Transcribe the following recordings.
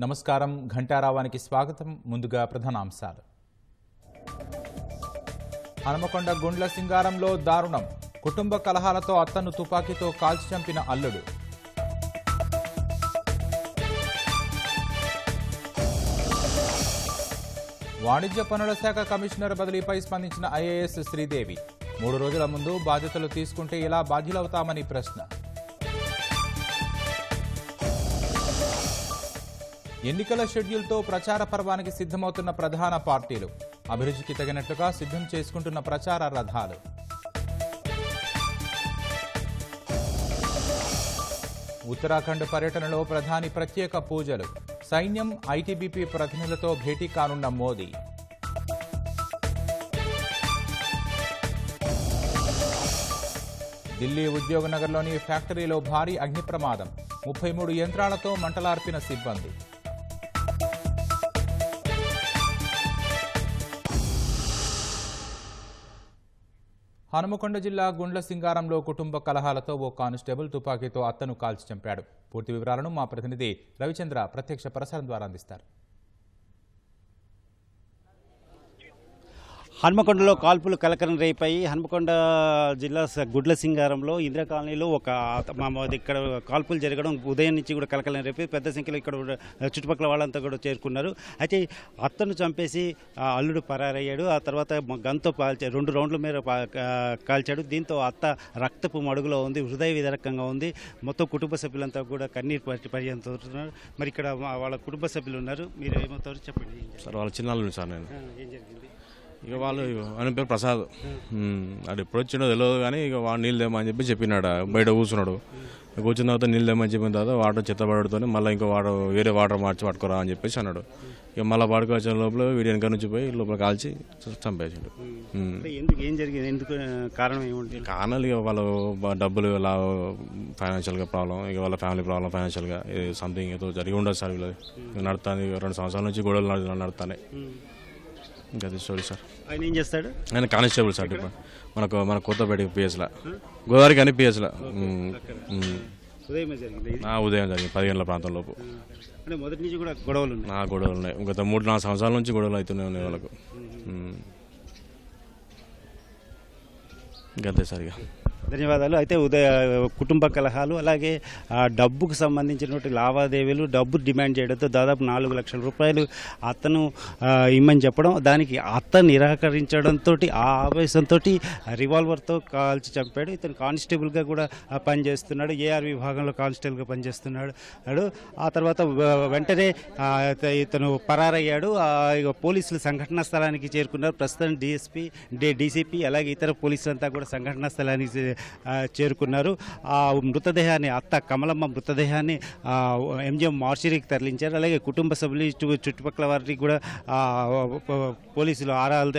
నమస్కారం ఘంటారావానికి స్వాగతం. ముందుగా ప్రధానాంశాలు. హనుమకొండ గుండ్ల సింగారంలో దారుణం. కుటుంబ కలహాలతో అత్తను తుపాకీతో కాల్చి చంపిన అల్లుడు. వాణిజ్య పనుల శాఖ కమిషనర్ బదిలీపై స్పందించిన ఐఏఎస్ శ్రీదేవి. 3 రోజుల ముందు బాధ్యతలు తీసుకుంటే ఎలా బాధ్యులవుతామని ప్రశ్న. ఎన్నికల షెడ్యూల్తో ప్రచార పర్వానికి సిద్ధమవుతున్న ప్రధాన పార్టీలు. అభిరుచికి తగినట్లుగా సిద్ధం చేసుకుంటున్న ప్రచార రథాలు. ఉత్తరాఖండ్ పర్యటనలో ప్రధాని ప్రత్యేక పూజలు. సైన్యం, ఐటీబీపీ ప్రతినిధులతో భేటీ కానున్న మోదీ. ఢిల్లీ ఉద్యోగనగర్లోని ఫ్యాక్టరీలో భారీ అగ్ని ప్రమాదం. 33 యంత్రాలతో మంటలార్పిన సిబ్బంది. హనుమకొండ జిల్లా గుండ్ల సింగారంలో కుటుంబ కలహాలతో ఓ కానిస్టేబుల్ తుపాకీతో అత్తను కాల్చి చంపాడు. పూర్తి వివరాలను మా ప్రతినిధి రవిచంద్ర ప్రత్యక్ష ప్రసారం ద్వారా అందిస్తారు. హనుమకొండలో కాల్పులు కలకలం రేపాయి. హనుమకొండ జిల్లా గుడ్ల సింగారంలో ఇందిరా కాలనీలో ఇక్కడ కాల్పులు జరగడం ఉదయం నుంచి కూడా కలకలం రేపి పెద్ద సంఖ్యలో ఇక్కడ చుట్టుపక్కల వాళ్ళంతా కూడా చేరుకున్నారు. అయితే అత్తను చంపేసి అల్లుడు పరారయ్యాడు. ఆ తర్వాత గన్తో 2 రౌండ్ల మీద కాల్చాడు. దీంతో అత్త రక్తపు మడుగులో ఉంది, హృదయ విదారకంగా ఉంది. మొత్తం కుటుంబ సభ్యులంతా కూడా కన్నీరు పర్యంతున్నారు. మరి ఇక్కడ వాళ్ళ కుటుంబ సభ్యులు ఉన్నారు. మీరు ఏమవుతారు చెప్పండి సార్. వాళ్ళ చిన్నాళ్ళు సార్. నేను ఏం జరిగింది? ఇక వాళ్ళు ఆయన పేరు ప్రసాద్. అది ఎప్పుడు వచ్చిండో తెలియదు కానీ ఇక వాడు నీళ్ళు తెమ్మని చెప్పి చెప్పినాడు. బయట కూర్చున్నాడు. కూర్చున్న తర్వాత నీళ్ళు తెమ్మని చెప్పిన తర్వాత వాటర్ చెత్తపడుతూనే మళ్ళీ ఇంకో వేరే వాటర్ మార్చి పట్టుకోరా అని చెప్పేసి అన్నాడు. ఇక మళ్ళీ పడుకోవచ్చిన లోపల వీడి వెనక నుంచి పోయి లోపల కాల్చి చంపేసిండు. ఏం జరిగింది? ఎందుకు కారణం ఏముంటుంది? కారణాలు ఇక వాళ్ళు డబ్బులు ఫైనాన్షియల్గా ప్రాబ్లం, ఇక వాళ్ళ ఫ్యామిలీ ప్రాబ్లం, ఫైనాన్షియల్గా సంథింగ్ ఏదో జరిగి ఉండదు సార్. వీళ్ళు నడుస్తుంది 2 సంవత్సరాల నుంచి గొడవలు నడుస్తాయి. ఇంకా అది స్టోరీ సార్. ఆయన ఏం చేస్తాడు? ఆయన కానిస్టేబుల్ సార్. మన కొత్తపేట పిఎస్లా, గోదావరికి అని పిఎస్లా. ఉదయం జరిగింది 10 గంటల ప్రాంతం లోపు. మొదటి నుంచి కూడా గొడవలు ఉన్నాయి. గత 3-4 సంవత్సరాల నుంచి గొడవలు అవుతూనే ఉన్నాయి వాళ్ళకు. ఇంకంతే సార్. ఇక ధన్యవాదాలు. అయితే కుటుంబ కలహాలు, అలాగే డబ్బుకు సంబంధించినటువంటి లావాదేవీలు, డబ్బు డిమాండ్ చేయడంతో దాదాపు 4 లక్షల రూపాయలు అతను ఇమ్మని చెప్పడం, దానికి అత్త నిరాకరించడంతో ఆ ఆవేశంతో రివాల్వర్తో కాల్చి చంపాడు. ఇతను కానిస్టేబుల్గా కూడా పనిచేస్తున్నాడు. ఏఆర్ విభాగంలో కానిస్టేబుల్గా పనిచేస్తున్నాడు. ఆ తర్వాత వెంటనే ఇతను పరారయ్యాడు. పోలీసులు సంఘటనా స్థలానికి చేరుకున్నారు. ప్రస్తుతం డీసీపీ అలాగే ఇతర పోలీసులంతా కూడా సంఘటనా స్థలానికి చేరుకున్నారు. ఆ మృతదేహాన్ని, అత్త కమలమ్మ మృతదేహాన్ని ఎంజిఎం మార్చురీకి తరలించారు. అలాగే కుటుంబ సభ్యులు, చుట్టుపక్కల వారికి కూడా పోలీసులు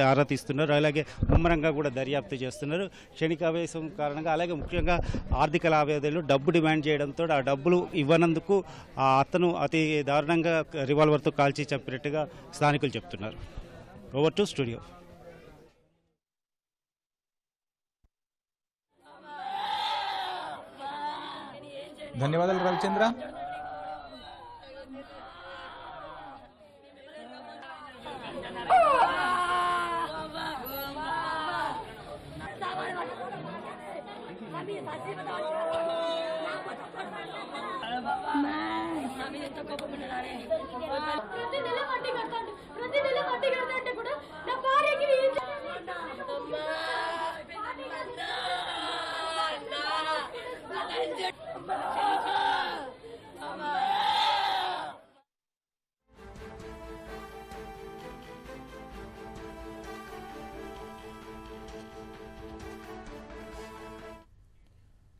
ఆరా తీస్తున్నారు. అలాగే ముమ్మరంగా కూడా దర్యాప్తు చేస్తున్నారు. క్షణికావేశం కారణంగా, అలాగే ముఖ్యంగా ఆర్థిక లావాదేవీలు, డబ్బు డిమాండ్ చేయడంతో ఆ డబ్బులు ఇవ్వనందుకు ఆ అతను అతి దారుణంగా రివాల్వర్తో కాల్చి చంపినట్టుగా స్థానికులు చెప్తున్నారు. Over to studio. ధన్యవాదాలు రవిచంద్ర.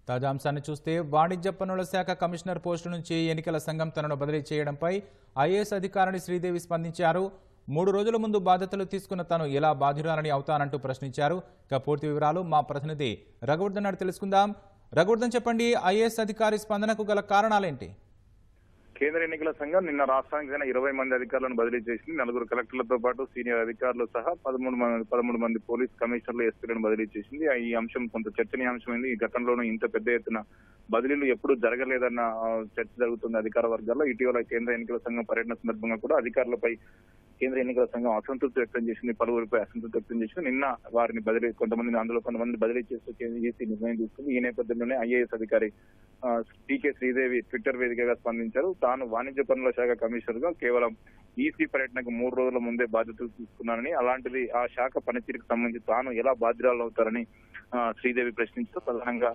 తాజా అంశాన్ని చూస్తే, వాణిజ్య పన్నుల శాఖ కమిషనర్ పోస్టు నుంచి ఎన్నికల సంఘం తనను బదిలీ చేయడంపై ఐఏఎస్ అధికారిని శ్రీదేవి స్పందించారు. 3 రోజుల ముందు బాధ్యతలు తీసుకున్న తాను ఎలా బాధ్యురాలని అవుతానంటూ ప్రశ్నించారు. ఇక పూర్తి వివరాలు మా ప్రతినిధి రఘువర్ధన్ తెలుసుకుందాం. రఘువర్ధన్ చెప్పండి, ఐఏఎస్ అధికారి స్పందనకు గల కారణాలేంటి? కేంద్ర ఎన్నికల సంఘం నిన్న రాష్ట్రానికి చెందిన 20 మంది అధికారులను బదిలీ చేసింది. 4 కలెక్టర్లతో పాటు సీనియర్ అధికారులు సహా 13 మంది పోలీస్ కమిషనర్లు, ఎస్పీలను బదిలీ చేసింది. ఈ అంశం కొంత చర్చనీయాంశమైంది. ఈ గతంలోనూ ఇంత పెద్ద ఎత్తున బదిలీలు ఎప్పుడూ జరగలేదన్న చర్చ జరుగుతుంది అధికార వర్గాల్లో. ఇటీవల కేంద్ర ఎన్నికల సంఘం పర్యటన సందర్భంగా కూడా అధికారులపై కేంద్ర ఎన్నికల సంఘం అసంతృప్తి వ్యక్తం చేసింది, పలువురిపై అసంతృప్తి వ్యక్తం చేసింది. నిన్న వారిని బదిలీ కొంతమంది బదిలీ చేస్తూ ఈసీ నిర్ణయం తీసుకుంది. ఈ నేపథ్యంలోనే ఐఏఎస్ అధికారి టీకే శ్రీదేవి ట్విట్టర్ వేదికగా స్పందించారు. తాను వాణిజ్య పన్నుల శాఖ కమిషనర్ గా కేవలం ఈసీ పర్యటనకు 3 రోజుల ముందే బాధ్యతలు తీసుకున్నానని, అలాంటిది ఆ శాఖ పనితీరుకు సంబంధించి తాను ఎలా బాధ్యురాలు అవుతారని శ్రీదేవి ప్రశ్నించారు. ప్రధానంగా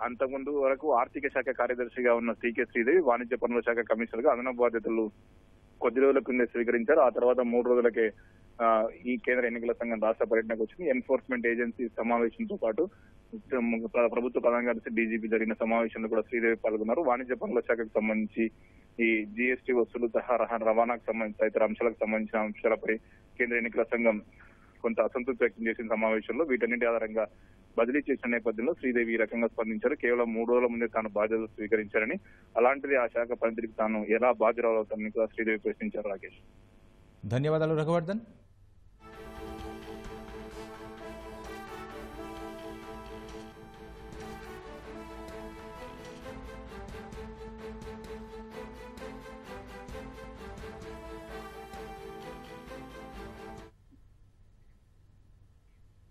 అంతకుముందు వరకు ఆర్థిక శాఖ కార్యదర్శిగా ఉన్న టీకే శ్రీదేవి వాణిజ్య పన్నుల శాఖ కమిషనర్ గా అదనపు బాధ్యతలు కొద్ది రోజుల కింద స్వీకరించారు. ఆ తర్వాత 3 రోజులకే ఈ కేంద్ర ఎన్నికల సంఘం రాష్ట్ర పర్యటనకు వచ్చింది. ఎన్ఫోర్స్మెంట్ ఏజెన్సీ సమావేశంతో పాటు ప్రభుత్వ ప్రధాన కార్యదర్శి డీజీపీ జరిగిన సమావేశంలో కూడా శ్రీదేవి పాల్గొన్నారు. వాణిజ్య పన్నుల శాఖకు సంబంధించి ఈ జీఎస్టీ వసూలు సహా రవాణాకు సంబంధించి తదితర అంశాలకు సంబంధించిన అంశాలపై కేంద్ర ఎన్నికల సంఘం కొంత అసంతృప్తి వ్యక్తం చేసిన సమావేశంలో వీటన్నిటి ఆధారంగా బదిలీ చేసిన నేపథ్యంలో శ్రీదేవి ఈ రకంగా స్పందించారు. కేవలం 3 రోజుల ముందే తాను బాధ్యతలు స్వీకరించారని, అలాంటిది ఆ శాఖ పనితీరుకు తాను ఎలా బాధ్యురాలవుతారని కూడా శ్రీదేవి ప్రశ్నించారు. రాకేష్, ధన్యవాదాలు రఘువర్ధన్.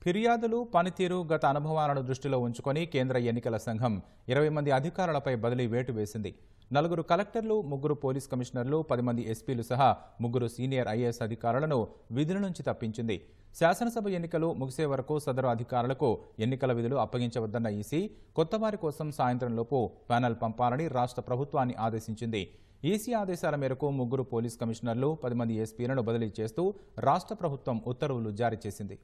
ఫిర్యాదులు, పనితీరు, గత అనుభవాలను దృష్టిలో ఉంచుకొని కేంద్ర ఎన్నికల సంఘం 20 మంది అధికారులపై బదిలీ వేటు వేసింది. 4 కలెక్టర్లు, 3 పోలీస్ కమిషనర్లు, 10 మంది ఎస్పీలు సహా 3 సీనియర్ ఐఏఎస్ అధికారులను విధుల నుంచి తప్పించింది. శాసనసభ ఎన్నికలు ముగిసే వరకు సదరు అధికారులకు ఎన్నికల విధులు అప్పగించవద్దన్న ఈసీ కొత్తవారి కోసం సాయంత్రంలోపు ప్యానెల్ పంపాలని రాష్ట్ర ప్రభుత్వాన్ని ఆదేశించింది. ఈసీ ఆదేశాల మేరకు 3 పోలీస్ కమిషనర్లు, 10 మంది ఎస్పీలను బదిలీ చేస్తూ రాష్ట్ర ప్రభుత్వం ఉత్తర్వులు జారీ చేసింది.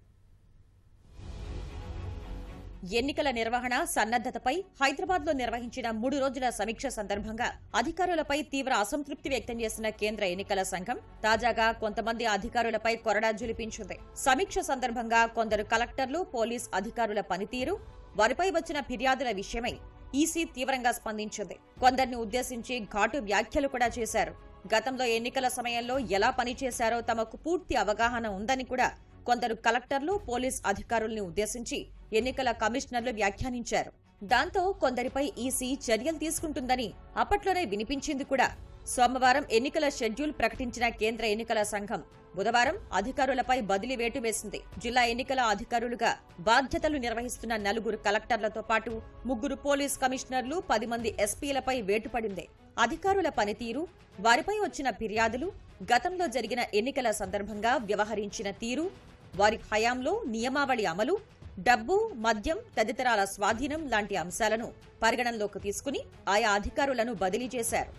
ఎన్నికల నిర్వహణ సన్నద్దతపై హైదరాబాద్లో నిర్వహించిన 3 రోజుల సమీక్ష సందర్భంగా అధికారులపై తీవ్ర అసంతృప్తి వ్యక్తం చేసిన కేంద్ర ఎన్నికల సంఘం తాజాగా కొంతమంది అధికారులపై కొరడా జులిపించింది. సమీక్ష సందర్భంగా కొందరు కలెక్టర్లు, పోలీస్ అధికారుల పనితీరు, వారిపై వచ్చిన ఫిర్యాదుల విషయమై ఈసీ తీవ్రంగా స్పందించింది. కొందరిని ఉద్దేశించి ఘాటు వ్యాఖ్యలు కూడా చేశారు. గతంలో ఎన్నికల సమయంలో ఎలా పనిచేశారో తమకు పూర్తి అవగాహన ఉందని కూడా కొందరు కలెక్టర్లు, పోలీస్ అధికారుల్ని ఉద్దేశించి ఎన్నికల కమిషనర్లు వ్యాఖ్యానించారు. దాంతో కొందరిపై ఈసీ చర్యలు తీసుకుంటుందని అప్పట్లోనే వినిపించింది కూడా. సోమవారం ఎన్నికల షెడ్యూల్ ప్రకటించిన కేంద్ర ఎన్నికల సంఘం బుధవారం అధికారులపై బదిలీ వేటు వేసింది. జిల్లా ఎన్నికల అధికారులుగా బాధ్యతలు నిర్వహిస్తున్న 4 కలెక్టర్లతో పాటు 3 పోలీస్ కమిషనర్లు, 10 మంది ఎస్పీలపై వేటు పడింది. అధికారుల పనితీరు, వారిపై వచ్చిన ఫిర్యాదులు, గతంలో జరిగిన ఎన్నికల సందర్భంగా వ్యవహరించిన తీరు, వారి హయాంలో నియమావళి అమలు, డబ్బు, మద్యం తదితరాల స్వాధీనం లాంటి అంశాలను పరిగణనలోకి తీసుకుని ఆయా అధికారులను బదిలీ చేశారు.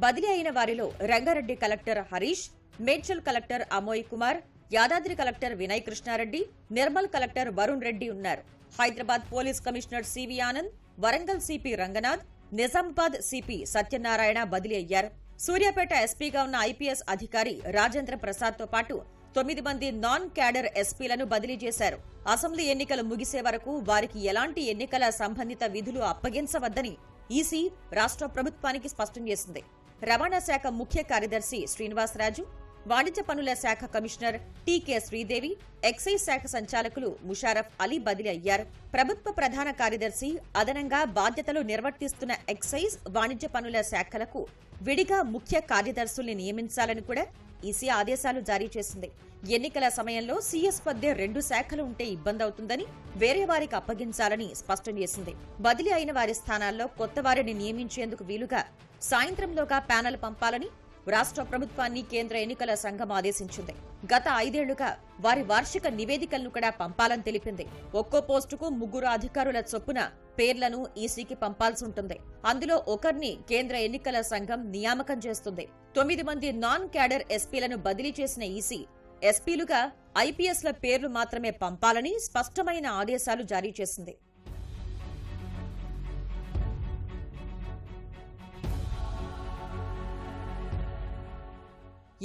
బదిలీ అయిన వారిలో Ranga Reddy collector Harish, Medchal collector Amoy Kumar, Yadadri collector Vinay Krishna Reddy, Nirmal collector Varun Reddy ఉన్నారు. Hyderabad police commissioner CV Anand, Warangal CP Ranganath, Nizamabad CP Satyanarayana బదిలీ అయ్యారు. సూర్యాపేట ఎస్పీగా ఉన్న ఐపీఎస్ అధికారి రాజేంద్ర ప్రసాద్ తో పాటు 9 మంది నాన్ క్యాడర్ ఎస్పీలను బదిలీ చేశారు. అసెంబ్లీ ఎన్నికలు ముగిసే వరకు వారికి ఎలాంటి ఎన్నికల సంబంధిత విధులు అప్పగించవద్దని ఈసీ రాష్ట్ర ప్రభుత్వానికి స్పష్టం చేసింది. రవాణా శాఖ ముఖ్య కార్యదర్శి శ్రీనివాసరాజు, వాణిజ్య పన్నుల శాఖ కమిషనర్ టీకే శ్రీదేవి, ఎక్సైజ్ శాఖ సంచాలకులు ముషారఫ్ అలీ బదిలీ అయ్యారు. ప్రభుత్వ ప్రధాన కార్యదర్శి అదనంగా బాధ్యతలు నిర్వర్తిస్తున్న ఎక్సైజ్, వాణిజ్య పన్నుల శాఖలకు విడిగా ముఖ్య కార్యదర్శుల్ని నియమించాలని కూడా ఈసీ ఆదేశాలు జారీ చేసింది. ఎన్నికల సమయంలో సీఎస్ వద్దే 2 శాఖలు ఉంటే ఇబ్బంది అవుతుందని వేరే వారికి అప్పగించాలని స్పష్టం చేసింది. బదిలీ అయిన వారి స్థానాల్లో కొత్త వారిని నియమించేందుకు వీలుగా సాయంత్రంలోగా ప్యానెల్ పంపాలని రాష్ట్ర ప్రభుత్వాన్ని కేంద్ర ఎన్నికల సంఘం ఆదేశించింది. గత 5 ఏళ్లుగా వారి వార్షిక నివేదికలను కూడా పంపాలని తెలిపింది. ఒక్కో పోస్టుకు 3 అధికారుల చొప్పున పేర్లను ఈసీకి పంపాల్సి ఉంటుంది. అందులో ఒకరిని కేంద్ర ఎన్నికల సంఘం నియామకం చేస్తుంది. 9 మంది నాన్ క్యాడర్ ఎస్పీలను బదిలీ చేసిన ఈసీ ఎస్పీలుగా ఐపీఎస్ల పేర్లు మాత్రమే పంపాలని స్పష్టమైన ఆదేశాలు జారీ చేసింది.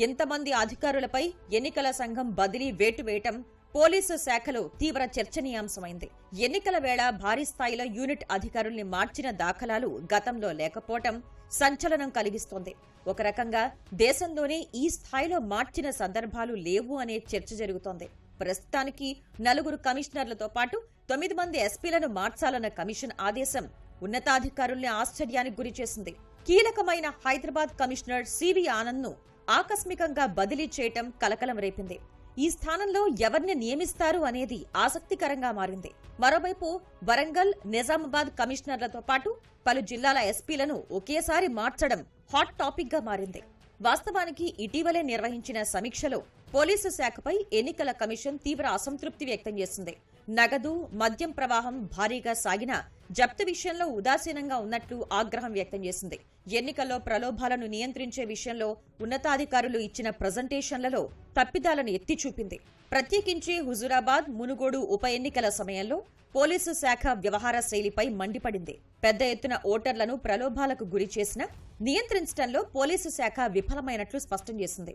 ఎంతమంది అధికారులపై ఎన్నికల సంఘం బదిలీ వేటు వేయటం పోలీసు శాఖలో తీవ్ర చర్చనీయాంశమైంది. ఎన్నికల వేళ భారీ స్థాయిలో యూనిట్ అధికారుల్ని మార్చిన దాఖలాలు గతంలో లేకపోవటం సంచలనం కలిగిస్తోంది. ఒక రకంగా దేశంలోనే ఈ స్థాయిలో మార్చిన సందర్భాలు లేవు అనే చర్చ జరుగుతోంది. ప్రస్తుతానికి 4 కమిషనర్లతో పాటు 9 మంది ఎస్పీలను మార్చాలన్న కమిషన్ ఆదేశం ఉన్నతాధికారుల్ని ఆశ్చర్యానికి గురిచేసింది. కీలకమైన హైదరాబాద్ కమిషనర్ సివి ఆనంద్ను ఆకస్మికంగా బదిలీ చేయటం కలకలం రేపింది. ఈ స్థానంలో ఎవరిని నియమిస్తారు అనేది ఆసక్తికరంగా మారింది. మరోవైపు వరంగల్, నిజామాబాద్ కమిషనర్లతో పాటు పలు జిల్లాల ఎస్పీలను ఒకేసారి మార్చడం హాట్ టాపిక్ గా మారింది. వాస్తవానికి ఇటీవలే నిర్వహించిన సమీక్షలో పోలీసు శాఖపై ఎన్నికల కమిషన్ తీవ్ర అసంతృప్తి వ్యక్తం చేసింది. నగదు, మద్యం ప్రవాహం భారీగా సాగినా జప్తు విషయంలో ఉదాసీనంగా ఉన్నట్లు ఆగ్రహం వ్యక్తం చేసింది. ఎన్నికల్లో ప్రలోభాలను నియంత్రించే విషయంలో ఉన్నతాధికారులు ఇచ్చిన ప్రజెంటేషన్లలో తప్పిదాలను ఎత్తి చూపింది. ప్రత్యేకించి హుజూరాబాద్, మునుగోడు ఉప ఎన్నికల సమయంలో పోలీసు శాఖ వ్యవహార శైలిపై మండిపడింది. పెద్ద ఎత్తున ఓటర్లను ప్రలోభాలకు గురి చేసినా నియంత్రించడంలో పోలీసు శాఖ విఫలమైనట్లు స్పష్టం చేసింది.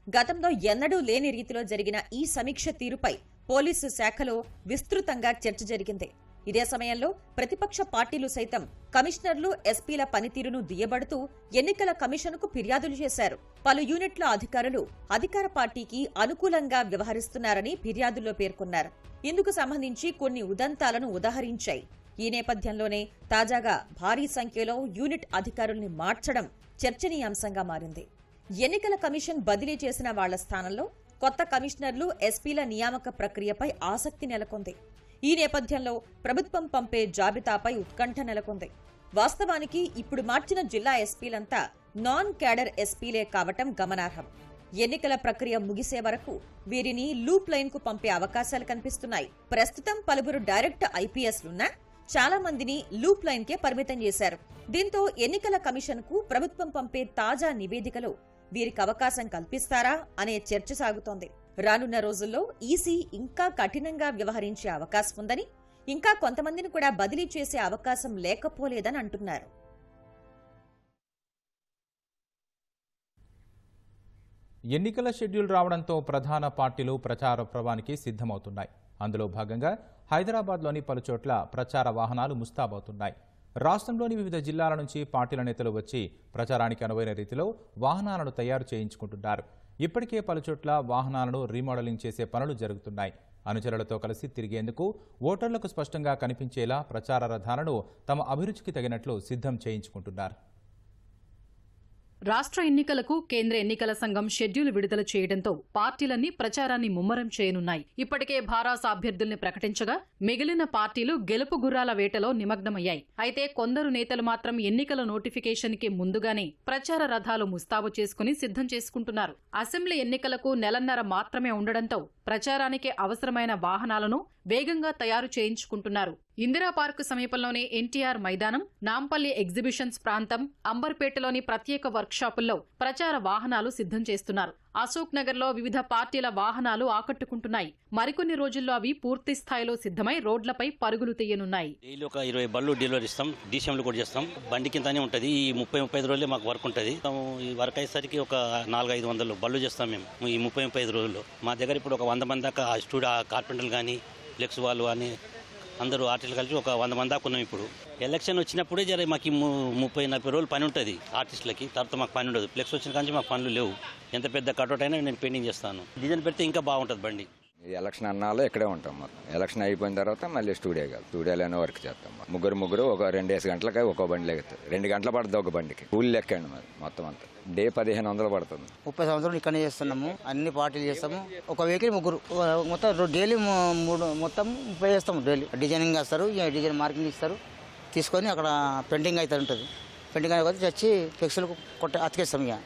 గతంలో ఎన్నడూ లేని రీతిలో జరిగిన ఈ సమీక్ష తీరుపై పోలీసు శాఖలో విస్తృతంగా చర్చ జరిగింది. ఇదే సమయంలో ప్రతిపక్ష పార్టీలు సైతం కమిషనర్లు, ఎస్పీల పనితీరును దుయ్యబడుతూ ఎన్నికల కమిషన్కు ఫిర్యాదులు చేశారు. పలు యూనిట్ల అధికారులు అధికార పార్టీకి అనుకూలంగా వ్యవహరిస్తున్నారని ఫిర్యాదుల్లో పేర్కొన్నారు. ఇందుకు సంబంధించి కొన్ని ఉదంతాలను ఉదహరించాయి. ఈ నేపథ్యంలోనే తాజాగా భారీ సంఖ్యలో యూనిట్ అధికారుల్ని మార్చడం చర్చనీయాంశంగా మారింది. ఎన్నికల కమిషన్ బదిలీ చేసిన వాళ్ల స్థానంలో కొత్త కమిషనర్లు, ఎస్పీల నియామక ప్రక్రియపై ఆసక్తి నెలకొంది. ఈ నేపథ్యంలో ప్రభుత్వం పంపే జాబితాపై ఉత్కంఠ నెలకొంది. వాస్తవానికి ఇప్పుడు మార్చిన జిల్లా ఎస్పీలంతా నాన్ క్యాడర్ ఎస్పీలే కావటం గమనార్హం. ఎన్నికల ప్రక్రియ ముగిసే వరకు వీరిని లూప్ లైన్ కు పంపే అవకాశాలు కనిపిస్తున్నాయి. ప్రస్తుతం పలువురు డైరెక్ట్ ఐపీఎస్లున్నా చాలా మందిని లూప్ లైన్ కే పరిమితం చేశారు. దీంతో ఎన్నికల కమిషన్ కు ప్రభుత్వం పంపే తాజా నివేదికలో వీరికి అవకాశం కల్పిస్తారా అనే చర్చ సాగుతోంది. రానున్న రోజుల్లో ఈసీ ఇంకా కఠినంగా వ్యవహరించే అవకాశం ఉందని, ఇంకా కొంతమందిని కూడా బదిలీ చేసే అవకాశం లేకపోలేదని అంటున్నారు. ఎన్నికల షెడ్యూల్ రావడంతో ప్రధాన పార్టీలు ప్రచార పర్వానికి సిద్ధమవుతున్నాయి. అందులో భాగంగా హైదరాబాద్లోని పలుచోట్ల ప్రచార వాహనాలు ముస్తాబవుతున్నాయి. రాష్ట్రంలోని వివిధ జిల్లాల నుంచి పార్టీల నేతలు వచ్చి ప్రచారానికి అనువైన రీతిలో వాహనాలను తయారు చేయించుకుంటున్నారు. ఇప్పటికే పలుచోట్ల వాహనాలను రీమోడలింగ్ చేసే పనులు జరుగుతున్నాయి. అనుచరులతో కలిసి తిరిగేందుకు, ఓటర్లకు స్పష్టంగా కనిపించేలా ప్రచార రథాలను తమ అభిరుచికి తగినట్లు సిద్ధం చేయించుకుంటున్నారు. రాష్ట్ర ఎన్నికలకు కేంద్ర ఎన్నికల సంఘం షెడ్యూల్ విడుదల చేయడంతో పార్టీలన్నీ ప్రచారాన్ని ముమ్మరం చేయనున్నాయి. ఇప్పటికే భారాస అభ్యర్థుల్ని ప్రకటించగా మిగిలిన పార్టీలు గెలుపు గుర్రాల వేటలో నిమగ్నమయ్యాయి. అయితే కొందరు నేతలు మాత్రం ఎన్నికల నోటిఫికేషన్ కి ముందుగానే ప్రచార రథాలు ముస్తాబు చేసుకుని సిద్ధం చేసుకుంటున్నారు. అసెంబ్లీ ఎన్నికలకు నెలన్నర మాత్రమే ఉండడంతో ప్రచారానికి అవసరమైన వాహనాలను వేగంగా తయారు చేయించుకుంటున్నారు. ఇందిరా పార్కు సమీపంలోని ఎన్టీఆర్ మైదానం, నాంపల్లి ఎగ్జిబిషన్స్ ప్రాంతం, అంబర్పేటలోని ప్రత్యేక వర్క్షాపుల్లో ప్రచార వాహనాలు సిద్ధం చేస్తున్నారు. అశోక్ నగర్ లో వివిధ పార్టీల వాహనాలు ఆకట్టుకుంటున్నాయి. మరికొన్ని రోజుల్లో అవి పూర్తి స్థాయిలో సిద్ధమై రోడ్లపై పరుగులు తీయనున్నాయి. డైలీ ఒక 20 బళ్ళు డెలివరీ ఇస్తాం, డీసీఎంలు కూడా చేస్తాం. బండి కిందనే ఉంటుంది. ఈ 30-35 రోజులే మాకు వర్క్ ఉంటుంది. ఈ వర్క్ అయ్యేసరికి ఒక 400-500 బళ్ళు చేస్తాం మేము ఈ 30-35 రోజుల్లో. మా దగ్గర ఇప్పుడు ఒక 100 మంది దాకా కార్పెంటర్లు కానీ, ఫ్లెక్స్ వాళ్ళు కానీ అందరూ ఆర్టిస్టులు కలిసి ఒక 100 మంది దాకా ఉన్నాం. ఇప్పుడు ఎలక్షన్ వచ్చినప్పుడే జర మాకు 30-40 రోజులు పని ఉంటుంది ఆర్టిస్టులకి. తర్వాత మాకు పని ఉండదు. ఫ్లెక్స్ వచ్చిన కానీ మాకు పనులు లేవు. ఎంత పెద్ద కటౌట్ అయినా నేను పెయింటింగ్ చేస్తాను. డిజైన్ పెడితే ఇంకా బాగుంటుంది బండి. ఎలక్షన్ అన్నాలో ఇక్కడే ఉంటాం. మొత్తం ఎలక్షన్ అయిపోయిన తర్వాత మళ్ళీ స్టూడియోలోనే వర్క్ చేస్తాం. ముగ్గురు ఒక 2 గంటలకి ఒక బండి లెగుతారు. 2 గంటలు పడుతుంది ఒక బండికి. కూలి లెక్కండి మరి మొత్తం అంతా. డే 1500 పడుతుంది. 30 సంవత్సరాలు ఇక్కడనే చేస్తున్నాము. అన్ని పార్టీలు చేస్తాము. ఒక వెహికల్ ముగ్గురు మొత్తం డైలీ 3 మొత్తం 30 చేస్తాము. డైలీ డిజైనింగ్ చేస్తారు, డిజైన్ మార్కింగ్ ఇస్తారు, తీసుకొని అక్కడ పెయింటింగ్ అయితే ఉంటుంది. పెయింటింగ్ అయితే వచ్చి ఫ్లెక్స్లు అతికేస్తాం. ఇక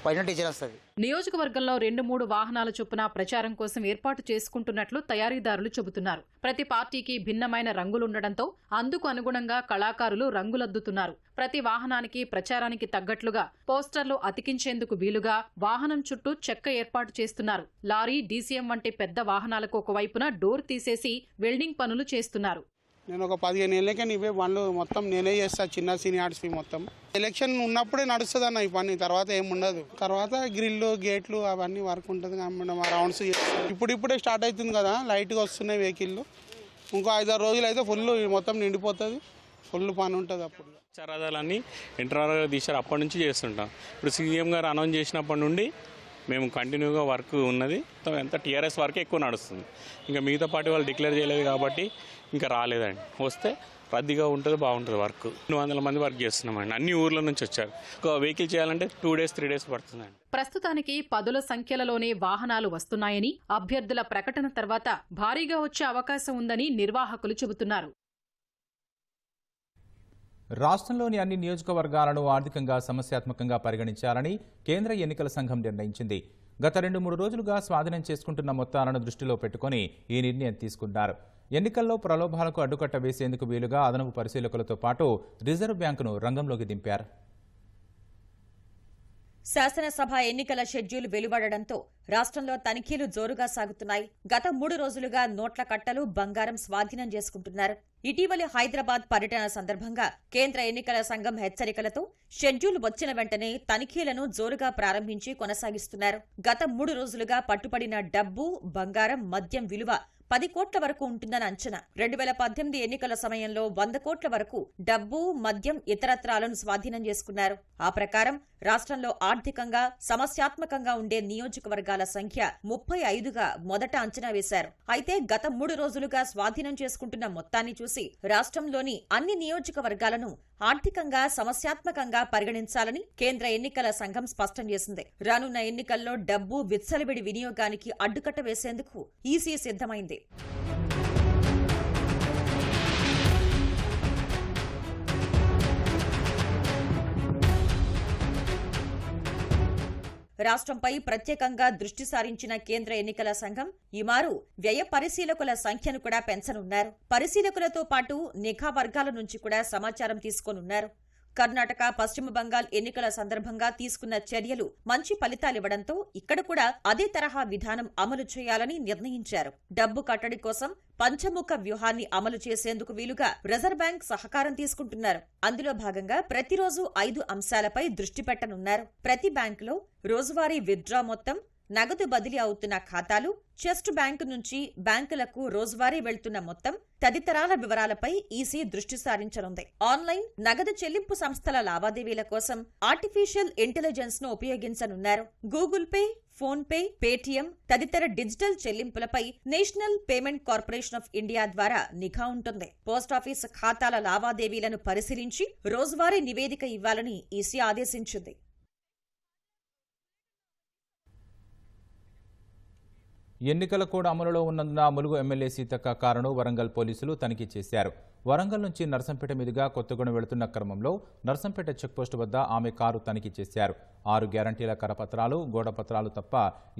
పైన డిజైన్ వస్తుంది. నియోజకవర్గంలో 2-3 వాహనాల చొప్పున ప్రచారం కోసం ఏర్పాటు చేసుకుంటున్నట్లు తయారీదారులు చెబుతున్నారు. ప్రతి పార్టీకి భిన్నమైన రంగులుండడంతో అందుకు అనుగుణంగా కళాకారులు రంగులద్దుతున్నారు. ప్రతి వాహనానికి ప్రచారానికి తగ్గట్లుగా పోస్టర్లు అతికించేందుకు వీలుగా వాహనం చుట్టూ చెక్క ఏర్పాటు చేస్తున్నారు. లారీ, డీసీఎం వంటి పెద్ద వాహనాలకు ఒకవైపున డోర్ తీసేసి వెల్డింగ్ పనులు చేస్తున్నారు. నేను ఒక 15 ఏళ్ళకే ఇవే బండ్లు మొత్తం నేనే చేస్తా, చిన్న సీనియార్స్ మొత్తం. ఎలక్షన్ ఉన్నప్పుడే నడుస్తుంది అన్న ఈ పని, తర్వాత ఏముండదు. తర్వాత గ్రిల్లు గేట్లు అవన్నీ వర్క్ ఉంటుంది, రౌండ్స్ ఇప్పుడిప్పుడే స్టార్ట్ అవుతుంది కదా, లైట్గా వస్తున్నాయి వెహికల్లు. ఇంకో 5-6 రోజులు అయితే ఫుల్ మొత్తం నిండిపోతుంది, ఫుల్ పని ఉంటుంది. అప్పుడు చరాదాలన్నీ ఇంటర్నల్ తీశారు, అప్పటి నుంచి చేస్తుంటాం. ఇప్పుడు సీఎం గారు అనౌన్స్ చేసినప్పటి నుండి మేము కంటిన్యూగా వర్క్ ఉన్నది. ఎంత టీఆర్ఎస్ వర్క్ ఎక్కువ నడుస్తుంది. ఇంకా మిగతా పార్టీ వాళ్ళు డిక్లేర్ చేయలేదు కాబట్టి ఇంకా రాలేదండి. వస్తే రద్దీగా ఉంటుంది, బాగుంటుంది వర్క్. 200 మంది వర్క్ చేస్తున్నామండి, అన్ని ఊర్ల నుంచి వచ్చారు. ఒక వెహికల్ చేయాలంటే 2 days 3 days పడుతుందండి. ప్రస్తుతానికి 10ల సంఖ్యలలోనే వాహనాలు వస్తున్నాయని, అభ్యర్థుల ప్రకటన తర్వాత భారీగా వచ్చే అవకాశం ఉందని నిర్వాహకులు చెబుతున్నారు. రాష్ట్రంలోని అన్ని నియోజకవర్గాలను ఆర్థికంగా సమస్యాత్మకంగా పరిగణించాలని కేంద్ర ఎన్నికల సంఘం నిర్ణయించింది. గత 2-3 రోజులుగా స్వాధీనం చేసుకుంటున్న మొత్తాలను దృష్టిలో పెట్టుకుని ఈ నిర్ణయం తీసుకున్నారు. ఎన్నికల్లో ప్రలోభాలకు అడ్డుకట్ట వేసేందుకు వీలుగా అదనపు పరిశీలకులతో పాటు రిజర్వ్ బ్యాంకును రంగంలోకి దింపారు. శాసనసభ ఎన్నికల షెడ్యూల్ వెలువడడంతో రాష్ట్రంలో తనిఖీలు జోరుగా సాగుతున్నాయి. గత 3 రోజులుగా నోట్ల కట్టలు, బంగారం స్వాధీనం చేసుకుంటున్నారు. ఇటీవలి హైదరాబాద్ పర్యటన సందర్భంగా కేంద్ర ఎన్నికల సంఘం హెచ్చరికలతో షెడ్యూల్ వచ్చిన వెంటనే తనిఖీలను జోరుగా ప్రారంభించి కొనసాగిస్తున్నారు. గత 3 రోజులుగా పట్టుబడిన డబ్బు, బంగారం, మద్యం విలువ 10 కోట్ల వరకు ఉంటుందని అంచనా. 2018 ఎన్నికల సమయంలో 100 కోట్ల వరకు డబ్బు, మద్యం, ఇతరత్రాలను స్వాధీనం చేసుకున్నారు. ఆ ప్రకారం రాష్ట్రంలో ఆర్థికంగా సమస్యాత్మకంగా ఉండే నియోజకవర్గాల సంఖ్య 35గా మొదట అంచనా వేశారు. అయితే గత 3 రోజులుగా స్వాధీనం చేసుకుంటున్న మొత్తాన్ని చూసి రాష్ట్రంలోని అన్ని నియోజకవర్గాలను ఆర్థికంగా సమస్యాత్మకంగా పరిగణించాలని కేంద్ర ఎన్నికల సంఘం స్పష్టం చేసింది. రానున్న ఎన్నికల్లో డబ్బు, విచ్చలవిడి వినియోగానికి అడ్డుకట్ట వేసేందుకు ఈసీ సిద్ధమైంది. రాష్ట్రంపై ప్రత్యేకంగా దృష్టి సారించిన కేంద్ర ఎన్నికల సంఘం ఈమారు వ్యయ పరిశీలకుల సంఖ్యను కూడా పెంచనున్నారు. పరిశీలకులతో పాటు నిఘా వర్గాల నుంచి కూడా సమాచారం తీసుకోనున్నారు. కర్ణాటక, పశ్చిమ బంగాల్ ఎన్నికల సందర్భంగా తీసుకున్న చర్యలు మంచి ఫలితాలివ్వడంతో ఇక్కడ కూడా అదే తరహా విధానం అమలు చేయాలని నిర్ణయించారు. డబ్బు కట్టడి కోసం పంచముఖ వ్యూహాన్ని అమలు చేసేందుకు వీలుగా రిజర్వ్ బ్యాంక్ సహకారం తీసుకుంటున్నారు. అందులో భాగంగా ప్రతిరోజు 5 అంశాలపై దృష్టి పెట్టనున్నారు. ప్రతి బ్యాంకులో రోజువారీ విత్డ్రా మొత్తం, నగదు బదిలీ అవుతున్న ఖాతాలు, చెస్ట్ బ్యాంకు నుంచి బ్యాంకులకు రోజువారీ వెళ్తున్న మొత్తం తదితరాల వివరాలపై ఈసీ దృష్టి సారించనుంది. ఆన్లైన్ నగదు చెల్లింపు సంస్థల లావాదేవీల కోసం ఆర్టిఫిషియల్ ఇంటెలిజెన్స్ ను ఉపయోగించనున్నారు. Google Pay, PhonePe, Paytm తదితర డిజిటల్ చెల్లింపులపై National Payment Corporation of India ద్వారా నిఘా ఉంటుంది. పోస్టాఫీస్ ఖాతాల లావాదేవీలను పరిశీలించి రోజువారీ నివేదిక ఇవ్వాలని ఈసీ ఆదేశించింది. ఎన్నికల కోడ్ అమలులో ఉన్నందున ములుగు ఎమ్మెల్యే సీతక్క కారును వరంగల్ పోలీసులు తనిఖీ చేశారు. వరంగల్ నుంచి నర్సంపేట మీదుగా కొత్తగూడెం వెళుతున్న క్రమంలో నర్సంపేట చెక్పోస్టు వద్ద ఆమె కారు తనిఖీ చేశారు. 6 గ్యారంటీల కరపత్రాలు, గోడపత్రాలు తప్ప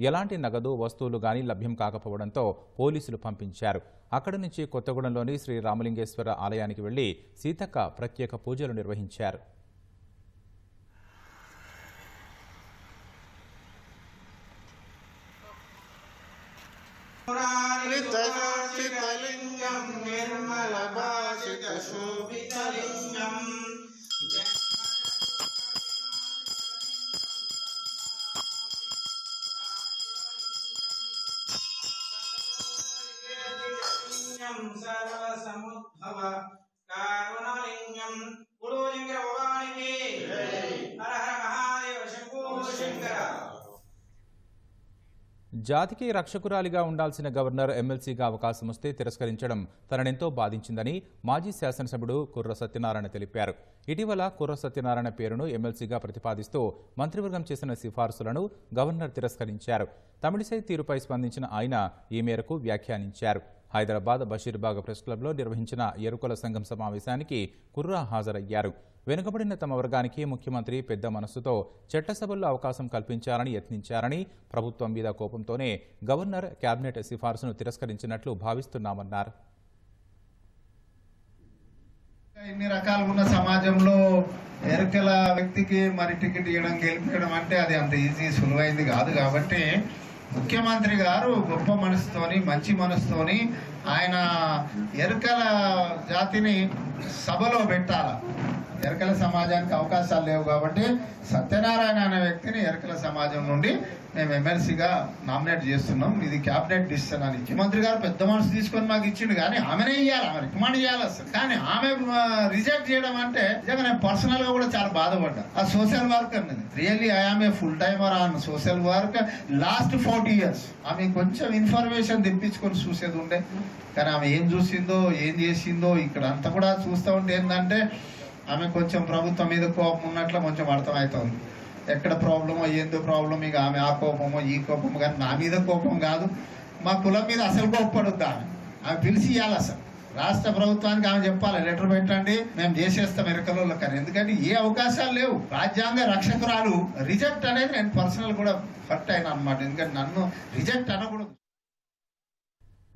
ఎలాంటి నగదు, వస్తువులు గానీ లభ్యం కాకపోవడంతో పోలీసులు పంపించారు. అక్కడి నుంచి కొత్తగూడెంలోని శ్రీ రామలింగేశ్వర ఆలయానికి వెళ్లి సీతక్క ప్రత్యేక పూజలు నిర్వహించారు. జాతికి రక్షకురాలిగా ఉండాల్సిన గవర్నర్ ఎమ్మెల్సీగా అవకాశం వస్తే తిరస్కరించడం తననెంతో బాధించిందని మాజీ శాసనసభ్యుడు కుర్ర సత్యనారాయణ తెలిపారు. ఇటీవల కుర్ర సత్యనారాయణ పేరును ఎమ్మెల్సీగా ప్రతిపాదిస్తూ మంత్రివర్గం చేసిన సిఫార్సులను గవర్నర్ తిరస్కరించారు. తమిళిసై తీరుపై స్పందించిన ఆయన ఈ మేరకు వ్యాఖ్యానించారు. హైదరాబాద్ బషీర్బాగ్ ప్రెస్ క్లబ్లో నిర్వహించిన ఎరుకల సంఘం సమావేశానికి కుర్రా హాజరయ్యారు. వెనుకబడిన తమ వర్గానికి ముఖ్యమంత్రి పెద్ద మనస్సుతో చట్టసభల్లో అవకాశం కల్పించాలని యత్నించారని, ప్రభుత్వం మీద కోపంతోనే గవర్నర్ కేబినెట్ సిఫార్సును తిరస్కరించినట్లు భావిస్తున్నామన్నారు. ఇన్ని రకాలు ఉన్న సమాజంలో ఎరుకల వ్యక్తికి మరి టికెట్ ఇవ్వడం, గెలిపించడం అంటే అది అంత ఈజీ, సులువైంది కాదు. కాబట్టి ముఖ్యమంత్రి గారు గొప్ప మనసుతోని, మంచి మనసుతోని ఆయన ఎరుకల జాతిని సభలో పెట్టాల. ఎరకల సమాజానికి అవకాశాలు లేవు కాబట్టి సత్యనారాయణ అనే వ్యక్తిని ఎరకల సమాజం నుండి మేము ఎమ్మెల్సీగా నామినేట్ చేస్తున్నాం. ఇది క్యాబినెట్ డిసిషన్ అని ముఖ్యమంత్రి గారు పెద్ద మనసు తీసుకొని మాకు ఇచ్చిండు, కానీ ఆమెనే ఇవ్వాలి, ఆమె రికమెండ్ చేయాలి అసలు. కానీ ఆమె రిజెక్ట్ చేయడం అంటే నిజంగా నేను పర్సనల్ గా కూడా చాలా బాధపడ్డా. ఆ సోషల్ వర్క్ అన్నది really I am a full timer on social work last 40 years. ఆమె కొంచెం ఇన్ఫర్మేషన్ తెప్పించుకొని చూసేది ఉండే, కానీ ఆమె ఏం చూసిందో ఏం చేసిందో ఇక్కడ అంతా కూడా చూస్తూ ఉంటే ఏంటంటే ఆమె కొంచెం ప్రభుత్వం మీద కోపం ఉన్నట్లు కొంచెం అర్థమవుతుంది. ఎక్కడ ప్రాబ్లమో ఏందో ప్రాబ్లం, ఇక ఆమె ఆ కోపమో ఈ కోపమో, కానీ నా మీద కోపం కాదు, మా కులం మీద అసలు కోప్పడుద్ది. ఆమె పిలిచి ఇవ్వాలి అసలు రాష్ట్ర ప్రభుత్వానికి. ఆమె చెప్పాలి, లెటర్ పెట్టండి, మేము చేసేస్తాం ఎరకలలో. కానీ ఎందుకంటే ఏ అవకాశాలు లేవు. రాజ్యాంగ రక్షకురాలు రిజెక్ట్ అనేది నేను పర్సనల్ కూడా హర్ట్ అయినా అనమాట. ఎందుకంటే నన్ను రిజెక్ట్ అనకూడదు.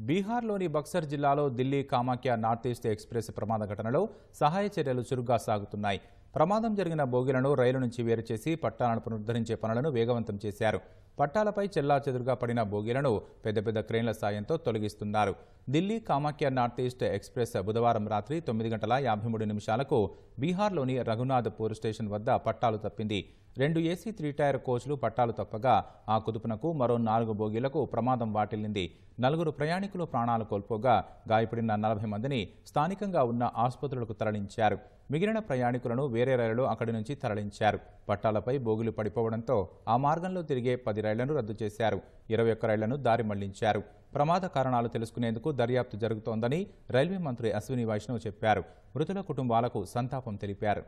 బీహార్లోని బక్సర్ జిల్లాలో Delhi Kamakhya North East express ప్రమాద ఘటనలో సహాయ చర్యలు చురుగ్గా సాగుతున్నాయి. ప్రమాదం జరిగిన బోగీలను రైలు నుంచి వేరు చేసి పట్టాలను పునరుద్ధరించే పనులను వేగవంతం చేశారు. పట్టాలపై చెల్లాచెదురుగా పడిన బోగీలను పెద్ద పెద్ద క్రేన్ల సాయంతో తొలగిస్తున్నారు. Delhi Kamakhya North East Express బుధవారం రాత్రి 9:53 బీహార్లోని రఘునాథ్పూర్ స్టేషన్ వద్ద పట్టాలు తప్పింది. 2 AC 3 టైర్ కోచ్లు పట్టాలు తప్పగా ఆ కుదుపునకు మరో 4 బోగీలకు ప్రమాదం వాటిల్లింది. 4 ప్రయాణికులు ప్రాణాలు కోల్పోగా గాయపడిన 40 మందిని స్థానికంగా ఉన్న ఆసుపత్రులకు తరలించారు. మిగిలిన ప్రయాణికులను వేరే రైలులో అక్కడి నుంచి తరలించారు. పట్టాలపై బోగీలు పడిపోవడంతో ఆ మార్గంలో తిరిగే 10 రైళ్లను రద్దు చేశారు. 21 రైళ్లను దారి మళ్లించారు. ప్రమాద కారణాలు తెలుసుకునేందుకు దర్యాప్తు జరుగుతోందని రైల్వే మంత్రి అశ్విని వైష్ణవ్ చెప్పారు. మృతుల కుటుంబాలకు సంతాపం తెలిపారు.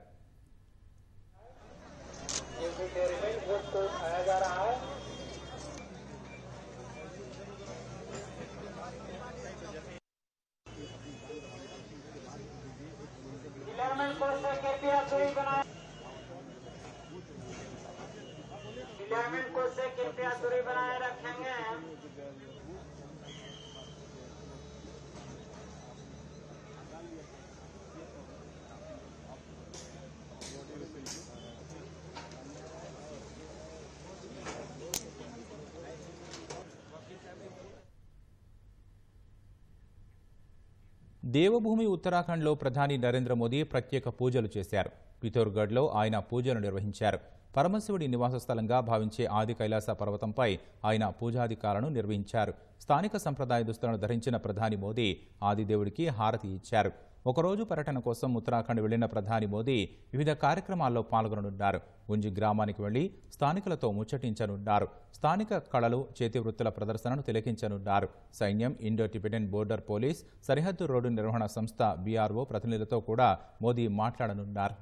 దేవభూమి ఉత్తరాఖండ్లో ప్రధాని నరేంద్ర మోదీ ప్రత్యేక పూజలు చేశారు. పిథోర్గఢ్లో ఆయన పూజలు నిర్వహించారు. పరమశివుడి నివాస స్థలంగా భావించే ఆది కైలాస పర్వతంపై ఆయన పూజాధికాలను నిర్వహించారు. స్థానిక సంప్రదాయ దుస్తులను ధరించిన ప్రధాని మోదీ ఆదిదేవుడికి హారతి ఇచ్చారు. ఒకరోజు పర్యటన కోసం ఉత్తరాఖండ్ వెళ్లిన ప్రధాని మోదీ వివిధ కార్యక్రమాల్లో పాల్గొననున్నారు. ఉంజి గ్రామానికి వెళ్లి స్థానికులతో ముచ్చటించనున్నారు. స్థానిక కళలు, చేతి వృత్తుల ప్రదర్శనను తిలకించనున్నారు. సైన్యం, ఇండో టిబెటన్ బోర్డర్ పోలీస్, సరిహద్దు రోడ్డు నిర్వహణ సంస్థ BRO ప్రతినిధులతో కూడా మోదీ మాట్లాడనున్నారు.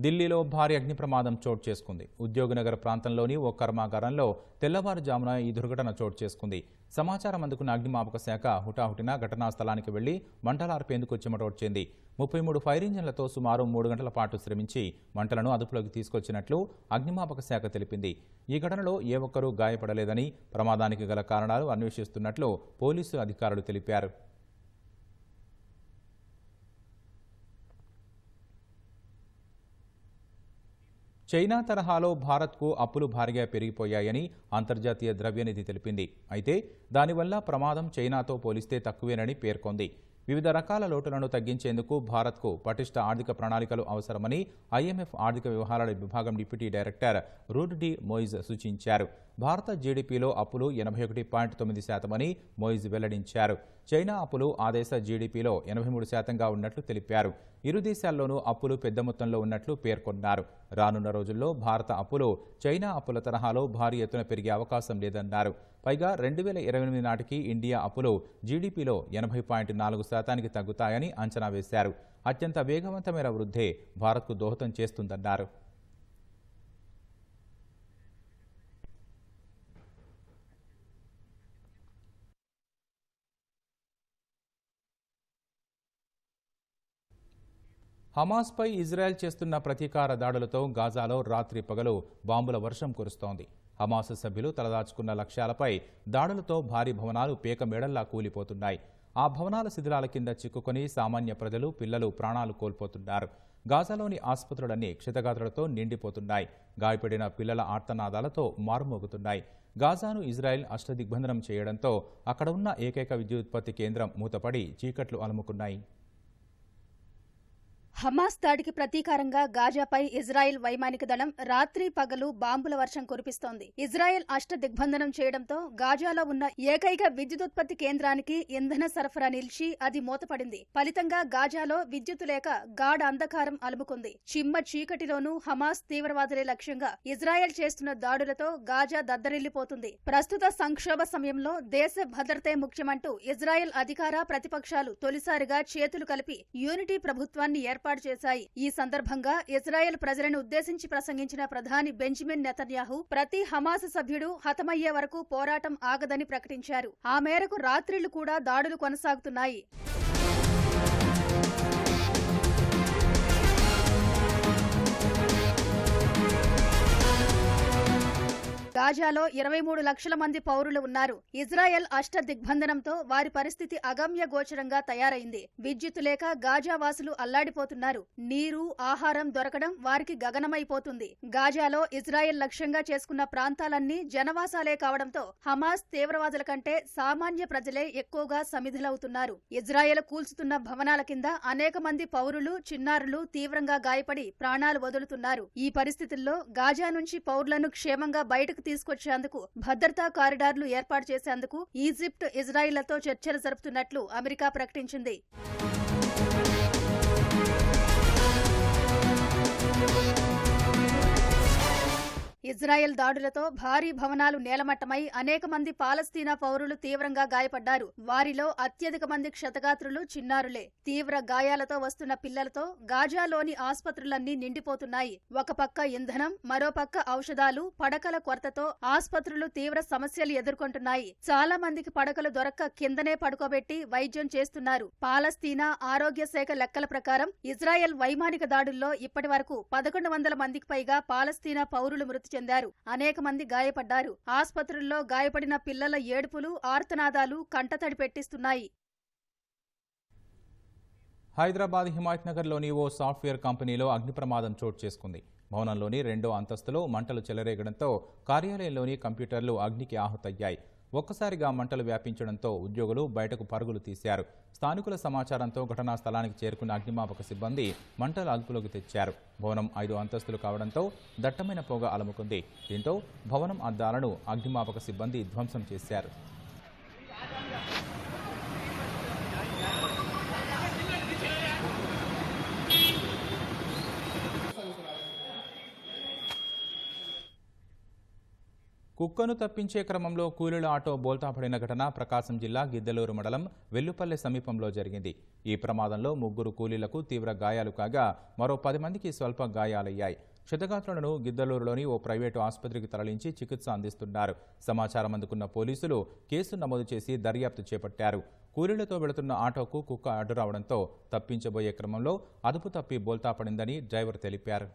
ఢిల్లీలో భారీ అగ్ని ప్రమాదం చోటు చేసుకుంది. ఉద్యోగనగర్ ప్రాంతంలోని ఓ కర్మాగారంలో తెల్లవారుజామున ఈ దుర్ఘటన చోటు చేసుకుంది. సమాచారం అందుకున్న అగ్నిమాపక శాఖ హుటాహుటిన ఘటనా స్థలానికి వెళ్లి మంటలార్పేందుకు చెమటోడ్చింది. 33 ఫైర్ ఇంజన్లతో సుమారు 3 గంటల పాటు శ్రమించి మంటలను అదుపులోకి తీసుకొచ్చినట్లు అగ్నిమాపక శాఖ తెలిపింది. ఈ ఘటనలో ఏ ఒక్కరూ గాయపడలేదని, ప్రమాదానికి గల కారణాలు అన్వేషిస్తున్నట్లు పోలీసు అధికారులు తెలిపారు. చైనా తరహాలో భారత్కు అప్పులు భారీగా పెరిగిపోయాయని అంతర్జాతీయ ద్రవ్యనిధి తెలిపింది. అయితే దానివల్ల ప్రమాదం చైనాతో పోలిస్తే తక్కువేనని పేర్కొంది. వివిధ రకాల లోటులను తగ్గించేందుకు భారత్కు పటిష్ట ఆర్థిక ప్రణాళికలు అవసరమని IMF ఆర్థిక వ్యవహారాల విభాగం deputy director Ruud de Mooij సూచించారు. భారత జీడీపీలో అప్పులు 81.9% అని మోయిజ్ వెల్లడించారు. చైనా అప్పులు ఆ దేశ జీడీపీలో 83%గా ఉన్నట్లు తెలిపారు. ఇరు దేశాల్లోనూ అప్పులు పెద్ద మొత్తంలో ఉన్నట్లు పేర్కొన్నారు. రానున్న రోజుల్లో భారత అప్పులు చైనా అప్పుల తరహాలో భారీ ఎత్తున పెరిగే అవకాశం లేదన్నారు. పైగా 2028 నాటికి ఇండియా అప్పులు జీడీపీలో 80.4%కి తగ్గుతాయని అంచనా వేశారు. అత్యంత వేగవంతమైన వృద్ధే భారత్కు దోహదం చేస్తుందన్నారు. హమాస్పై ఇజ్రాయెల్ చేస్తున్న ప్రతీకార దాడులతో గాజాలో రాత్రి పగలు బాంబుల వర్షం కురుస్తోంది. హమాస్ సభ్యులు తలదాచుకున్న లక్ష్యాలపై దాడులతో భారీ భవనాలు పేకమేడల్లా కూలిపోతున్నాయి. ఆ భవనాల శిథిలాల కింద చిక్కుకొని సామాన్య ప్రజలు, పిల్లలు ప్రాణాలు కోల్పోతున్నారు. గాజాలోని ఆసుపత్రులన్నీ క్షతగాత్రులతో నిండిపోతున్నాయి. గాయపడిన పిల్లల ఆర్తనాదాలతో మారుమోగుతున్నాయి. గాజాను ఇజ్రాయెల్ అష్టదిగ్బంధనం చేయడంతో అక్కడ ఉన్న ఏకైక విద్యుదుత్పత్తి కేంద్రం మూతపడి చీకట్లు అలుముకున్నాయి. హమాస్ దాడికి ప్రతీకారంగా గాజాపై ఇజ్రాయెల్ వైమానిక దళం రాత్రి పగలు బాంబుల వర్షం కురిపిస్తోంది. ఇజ్రాయెల్ అష్టదిగ్బంధనం చేయడంతో గాజాలో ఉన్న ఏకైక విద్యుదుత్పత్తి కేంద్రానికి ఇంధన సరఫరా నిలిచి అది మూతపడింది. ఫలితంగా గాజాలో విద్యుత్ లేక గాఢ అంధకారం అలుముకుంది. చిమ్మ చీకటిలోనూ హమాస్ తీవ్రవాదులే లక్ష్యంగా ఇజ్రాయెల్ చేస్తున్న దాడులతో గాజా దద్దరిల్లిపోతుంది. ప్రస్తుత సంక్షోభ సమయంలో దేశ భద్రతే ముఖ్యమంటూ ఇజ్రాయెల్ అధికార ప్రతిపక్షాలు తొలిసారిగా చేతులు కలిపి యూనిటీ ప్రభుత్వాన్ని ఏర్పాటు చేశాయి. ఈ సందర్భంగా ఇజ్రాయెల్ ప్రజలను ఉద్దేశించి ప్రసంగించిన ప్రధాని బెంజమిన్ నెతన్యాహు ప్రతి హమాస్ సభ్యుడు హతమయ్యే వరకు పోరాటం ఆగదని ప్రకటించారు. ఆ మేరకు రాత్రిళ్లు కూడా దాడులు కొనసాగుతున్నాయి. గాజాలో 23 లక్షల మంది పౌరులు ఉన్నారు. ఇజ్రాయెల్ అష్టదిగ్బంధనంతో వారి పరిస్థితి అగమ్య గోచరంగా తయారైంది. విద్యుత్ లేక గాజా వాసులు అల్లాడిపోతున్నారు. నీరు, ఆహారం దొరకడం వారికి గగనమైపోతుంది. గాజాలో ఇజ్రాయెల్ లక్ష్యంగా చేసుకున్న ప్రాంతాలన్నీ జనవాసాలే కావడంతో హమాస్ తీవ్రవాదుల కంటే సామాన్య ప్రజలే ఎక్కువగా సమిధులవుతున్నారు. ఇజ్రాయెల్ కూల్చుతున్న భవనాల కింద అనేక మంది పౌరులు, చిన్నారులు తీవ్రంగా గాయపడి ప్రాణాలు వదులుతున్నారు. ఈ పరిస్థితుల్లో గాజా నుంచి పౌరులను క్షేమంగా బయటకు తీసుకొచ్చేందుకు భద్రతా కారిడార్లు ఏర్పాటు చేసేందుకు ఈజిప్ట్, ఇజ్రాయిల్లతో చర్చలు జరుపుతున్నట్లు అమెరికా ప్రకటించింది. ఇజ్రాయెల్ దాడులతో భారీ భవనాలు నేలమట్టమై అనేక మంది పాలస్తీనా పౌరులు తీవ్రంగా గాయపడ్డారు. వారిలో అత్యధిక మంది క్షతగాత్రులు చిన్నారులే. తీవ్ర గాయాలతో వస్తున్న పిల్లలతో గాజాలోని ఆసుపత్రులన్నీ నిండిపోతున్నాయి. ఒక పక్క ఇంధనం, మరోపక్క ఔషధాలు, పడకల కొరతతో ఆసుపత్రులు తీవ్ర సమస్యలు ఎదుర్కొంటున్నాయి. చాలా మందికి పడకలు దొరక్క కిందనే పడుకోబెట్టి వైద్యం చేస్తున్నారు. పాలస్తీనా ఆరోగ్య శాఖ లెక్కల ప్రకారం ఇజ్రాయెల్ వైమానిక దాడుల్లో ఇప్పటి వరకు 1100 మందికి పైగా పాలస్తీనా పౌరులు మృతి చెందారు. అనేక మంది గాయపడ్డారు. ఆసుపత్రుల్లో గాయపడిన పిల్లల ఏడుపులు, ఆర్తనాదాలు కంటతడి పెట్టిస్తున్నాయి. హైదరాబాద్ హిమాయత్నగర్లోని ఓ సాఫ్ట్వేర్ కంపెనీలో అగ్ని ప్రమాదం చోటు చేసుకుంది. భవనంలోని 2వ అంతస్తులో మంటలు చెలరేగడంతో కార్యాలయంలోని కంప్యూటర్లు అగ్నికి ఆహుతయ్యాయి. ఒక్కసారిగా మంటలు వ్యాపించడంతో ఉద్యోగులు బయటకు పరుగులు తీశారు. స్థానికుల సమాచారంతో ఘటనా స్థలానికి చేరుకున్న అగ్నిమాపక సిబ్బంది మంటలు అదుపులోకి తెచ్చారు. భవనం 5 అంతస్తులు కావడంతో దట్టమైన పొగ అలుముకుంది. దీంతో భవనం అద్దాలను అగ్నిమాపక సిబ్బంది ధ్వంసం చేశారు. కుక్కను తప్పించే క్రమంలో కూలీల ఆటో బోల్తా పడిన ఘటన ప్రకాశం జిల్లా గిద్దలూరు మండలం వెల్లుపల్లె సమీపంలో జరిగింది. ఈ ప్రమాదంలో 3 కూలీలకు తీవ్ర గాయాలు కాగా మరో 10 మందికి స్వల్ప గాయాలయ్యాయి. క్షతగాత్రులను గిద్దలూరులోని ఓ ప్రైవేటు ఆసుపత్రికి తరలించి చికిత్స అందిస్తున్నారు. సమాచారం అందుకున్న పోలీసులు కేసు నమోదు చేసి దర్యాప్తు చేపట్టారు. కూలీలతో వెళుతున్న ఆటోకు కుక్క అడ్డు రావడంతో తప్పించబోయే క్రమంలో అదుపు తప్పి బోల్తా పడిందని డ్రైవర్ తెలిపారు.